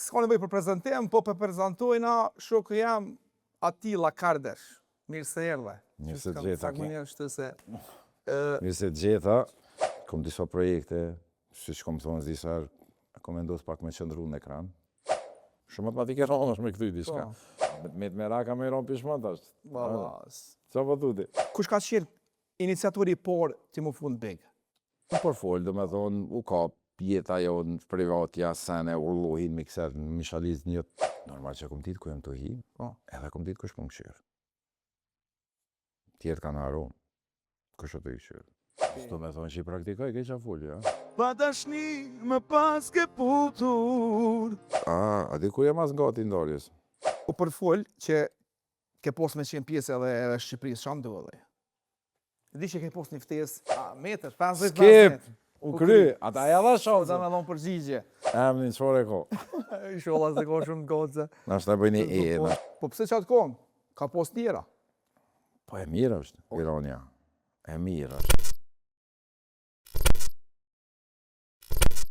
s'ka nevojë për prezantim, po për prezantojna shoku jam Atilla Kardesh. Mirë se erdhe. Mirë se të gjeta. Mirë se të gjeta, kom disa projekte, siç kom thonë disa, kom vendos pak me qëndru në ekran. Shumë matematikë rronë është me këty diçka. Me të meraka me ron pishmon tash. Qa po thuti? Kush ka qenë iniciatori por ti më fund big? Në portfol, do me thonë, u ka jeta jo në privatja, sene, urlohin, mikser, në mishaliz njët. Normal që kom ditë ku jem të hi, edhe kom ditë kush po më këshirë. Tjetë kanë haron, kush o të i këshirë. Do me thonë që i praktikoj, ke qa fulli, ja? Pa dashni më pas ke putur. A di ku jem as gati ndarjes? U përfol që ke pos me qenë pjesë edhe Shqipërisë, që ndu edhe? Di që ke pos një ftesë, metër, 50 Skip! U kry, ata e dha Po shansë. me dhonë përgjigje. Emnin, qëfar e ko? Sholla se ka shumë goce. Na është të bëjni e, Po pse qatë kohën? Ka pos tjera. Po e mirë është, Irania. E mirë është.